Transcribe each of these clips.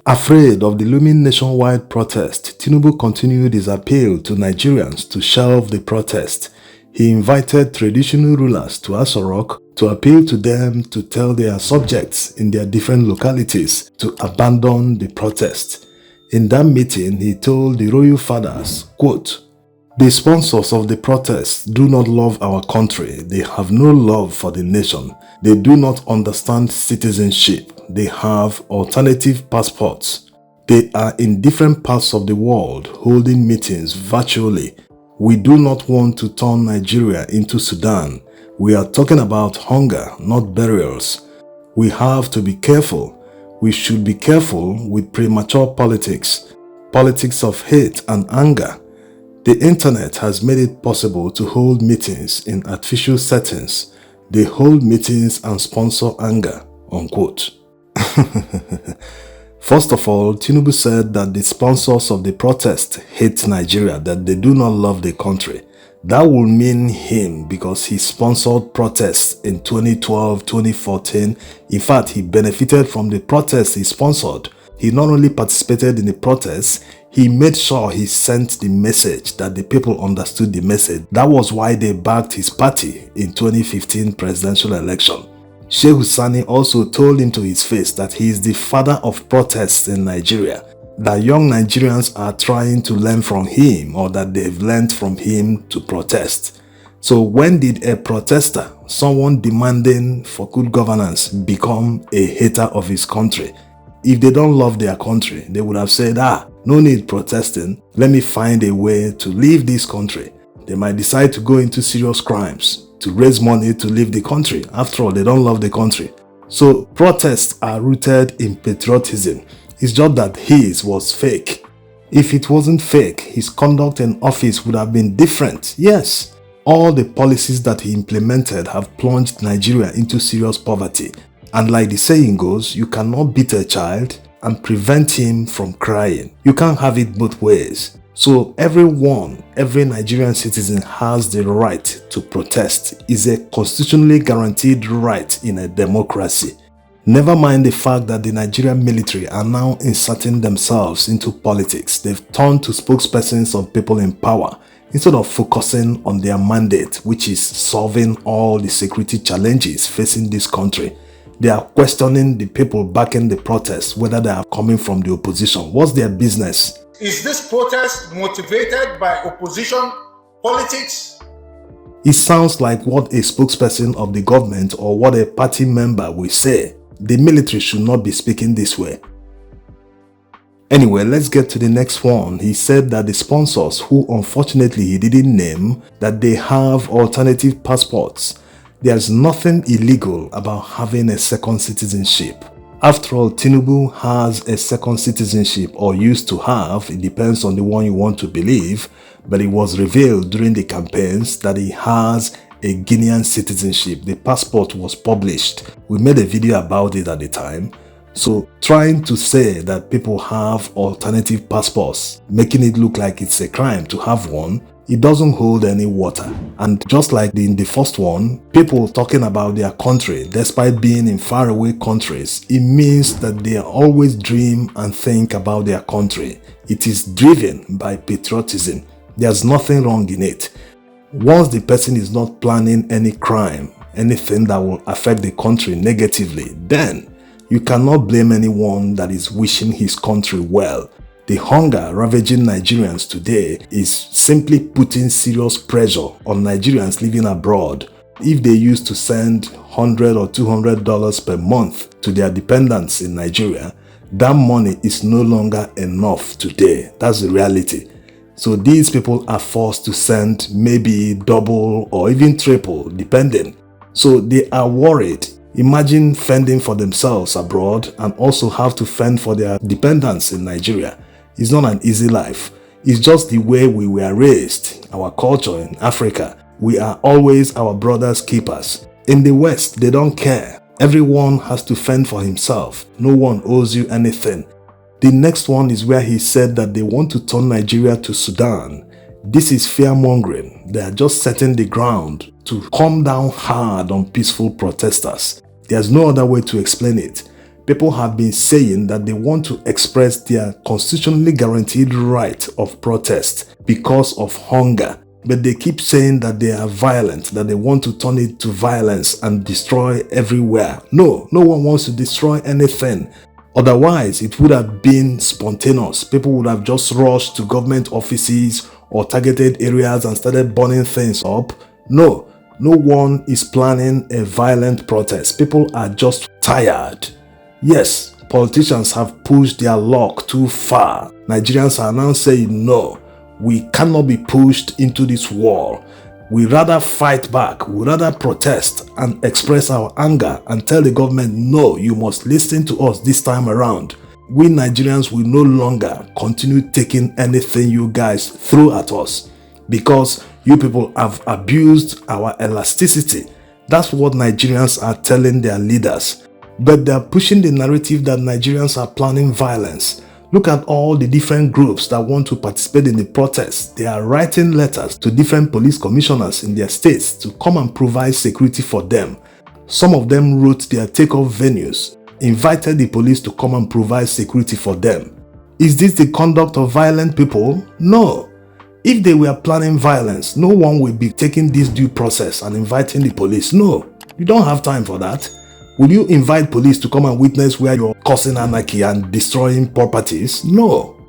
Afraid of the looming nationwide protest, Tinubu continued his appeal to Nigerians to shelve the protest. He invited traditional rulers to Aso Rock to appeal to them to tell their subjects in their different localities to abandon the protest. In that meeting, he told the royal fathers, quote, "The sponsors of the protest do not love our country. They have no love for the nation. They do not understand citizenship. They have alternative passports. They are in different parts of the world holding meetings virtually. We do not want to turn Nigeria into Sudan. We are talking about hunger, not burials. We have to be careful. We should be careful with premature politics, politics of hate and anger. The internet has made it possible to hold meetings in artificial settings. They hold meetings and sponsor anger," unquote. First of all, Tinubu said that the sponsors of the protest hate Nigeria, that they do not love the country. That will mean him because he sponsored protests in 2012, 2014. In fact, he benefited from the protests he sponsored. He not only participated in the protests, he made sure he sent the message that the people understood the message. That was why they backed his party in 2015 presidential election. Shehu Sani also told him to his face that he is the father of protests in Nigeria, that young Nigerians are trying to learn from him or that they've learned from him to protest. So when did a protester, someone demanding for good governance, become a hater of his country? If they don't love their country, they would have said, no need protesting, let me find a way to leave this country. They might decide to go into serious crimes to raise money to leave the country. After all, they don't love the country. So protests are rooted in patriotism. It's just that his was fake. If it wasn't fake, his conduct in office would have been different. Yes, all the policies that he implemented have plunged Nigeria into serious poverty. And like the saying goes, you cannot beat a child and prevent him from crying. You can't have it both ways. So every Nigerian citizen has the right to protest. It's a constitutionally guaranteed right in a democracy. Never mind the fact that the Nigerian military are now inserting themselves into politics. They've turned to spokespersons of people in power instead of focusing on their mandate, which is solving all the security challenges facing this country. They are questioning the people backing the protests, whether they are coming from the opposition. What's their business? Is this protest motivated by opposition politics? It sounds like what a spokesperson of the government or what a party member will say. The military should not be speaking this way. Anyway, let's get to the next one. He said that the sponsors, who unfortunately he didn't name, that they have alternative passports. There's nothing illegal about having a second citizenship. After all, Tinubu has a second citizenship, or used to have. It depends on the one you want to believe, but it was revealed during the campaigns that he has a Guinean citizenship. The passport was published. We made a video about it at the time. So trying to say that people have alternative passports, making it look like it's a crime to have one, it doesn't hold any water. And just like in the first one, people talking about their country despite being in faraway countries, it means that they always dream and think about their country. It is driven by patriotism. There's nothing wrong in it. Once the person is not planning any crime, anything that will affect the country negatively, then you cannot blame anyone that is wishing his country well. The hunger ravaging Nigerians today is simply putting serious pressure on Nigerians living abroad. If they used to send $100 or $200 per month to their dependents in Nigeria, that money is no longer enough today. That's the reality. So these people are forced to send maybe double or even triple, depending. So they are worried. Imagine fending for themselves abroad and also have to fend for their dependents in Nigeria. It's not an easy life. It's just the way we were raised, our culture in Africa. We are always our brother's keepers. In the West, they don't care. Everyone has to fend for himself. No one owes you anything. The next one is where he said that they want to turn Nigeria to Sudan. This is fear-mongering. They are just setting the ground to come down hard on peaceful protesters. There's no other way to explain it. People have been saying that they want to express their constitutionally guaranteed right of protest because of hunger. But they keep saying that they are violent, that they want to turn it to violence and destroy everywhere. No one wants to destroy anything. Otherwise, it would have been spontaneous. People would have just rushed to government offices or targeted areas and started burning things up. No one is planning a violent protest. People are just tired. Yes, politicians have pushed their luck too far. Nigerians are now saying no. We cannot be pushed into this war. We rather fight back, we rather protest and express our anger and tell the government, no, you must listen to us this time around. We Nigerians will no longer continue taking anything you guys throw at us because you people have abused our elasticity. That's what Nigerians are telling their leaders. But they are pushing the narrative that Nigerians are planning violence. Look at all the different groups that want to participate in the protests. They are writing letters to different police commissioners in their states to come and provide security for them. Some of them wrote their takeoff venues, invited the police to come and provide security for them. Is this the conduct of violent people? No. If they were planning violence, no one will be taking this due process and inviting the police. No, you don't have time for that. Will you invite police to come and witness where you're causing anarchy and destroying properties? No.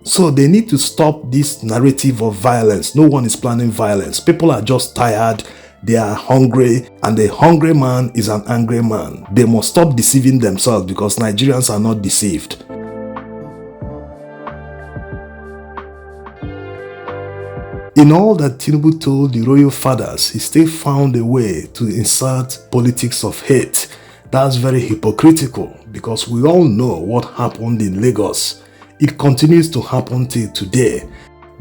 So they need to stop this narrative of violence. No one is planning violence. People are just tired. They are hungry, and a hungry man is an angry man. They must stop deceiving themselves because Nigerians are not deceived. In all that Tinubu told the royal fathers, he still found a way to insert politics of hate. That's very hypocritical because we all know what happened in Lagos. It continues to happen till today.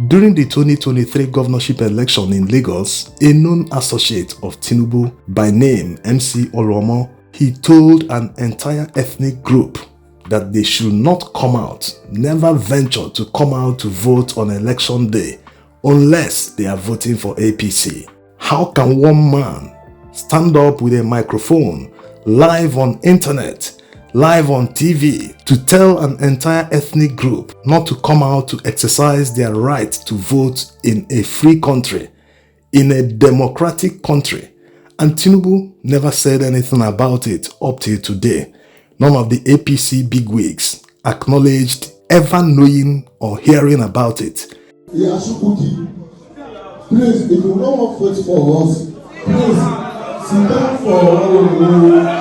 During the 2023 governorship election in Lagos, a known associate of Tinubu by name MC Oromo, he told an entire ethnic group that they should not come out, never venture to come out to vote on election day unless they are voting for APC. How can one man stand up with a microphone live on internet, live on TV to tell an entire ethnic group not to come out to exercise their right to vote in a free country, in a democratic country? And Tinubu never said anything about it up till today. None of the APC bigwigs acknowledged ever knowing or hearing about it. Yasukuti, please, if you don't want to vote for us, please sit down for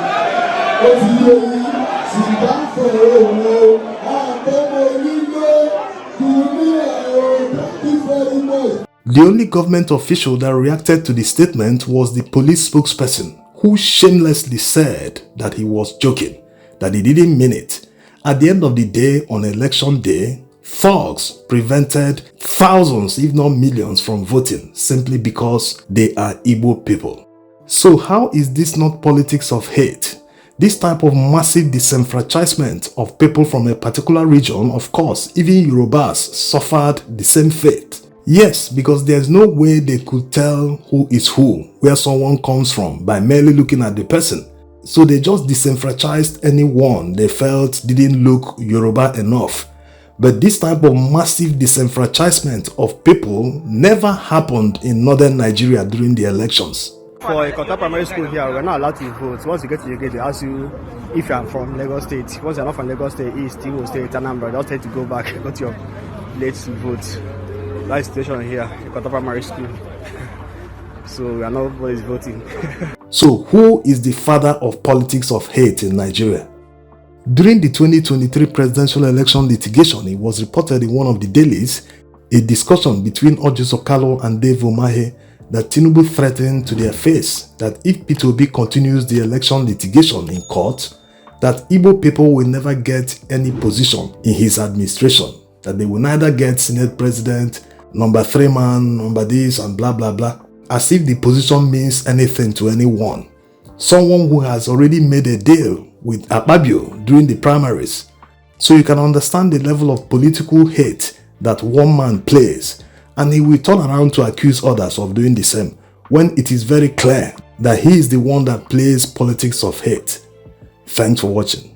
The only government official that reacted to the statement was the police spokesperson, who shamelessly said that he was joking, that he didn't mean it. At the end of the day, on election day, thugs prevented thousands, if not millions, from voting simply because they are Igbo people. So how is this not politics of hate? This type of massive disenfranchisement of people from a particular region, of course, even Yorubas suffered the same fate. Yes, because there's no way they could tell who is who, where someone comes from, by merely looking at the person. So they just disenfranchised anyone they felt didn't look Yoruba enough. But this type of massive disenfranchisement of people never happened in northern Nigeria during the elections. For a Kota primary school here, we're not allowed to vote. Once you get to the gate, they ask you if you're from Lagos State. Once you're not from Lagos State, East, Imo State, Anambra, they'll tell you to go back, go to your place to vote. That's the situation here, Kota primary school. So we are not always voting. So who is the father of politics of hate in Nigeria? During the 2023 presidential election litigation, it was reported in one of the dailies, a discussion between Orji Sokalo and Dave Umahi, that Tinubu threatened to their face that if P2B continues the election litigation in court, that Igbo people will never get any position in his administration, that they will neither get Senate President, number 3 man, number this and blah blah blah, as if the position means anything to anyone. Someone who has already made a deal with Akpabio during the primaries. So you can understand the level of political hate that one man plays, and he will turn around to accuse others of doing the same when it is very clear that he is the one that plays politics of hate. Thanks for watching.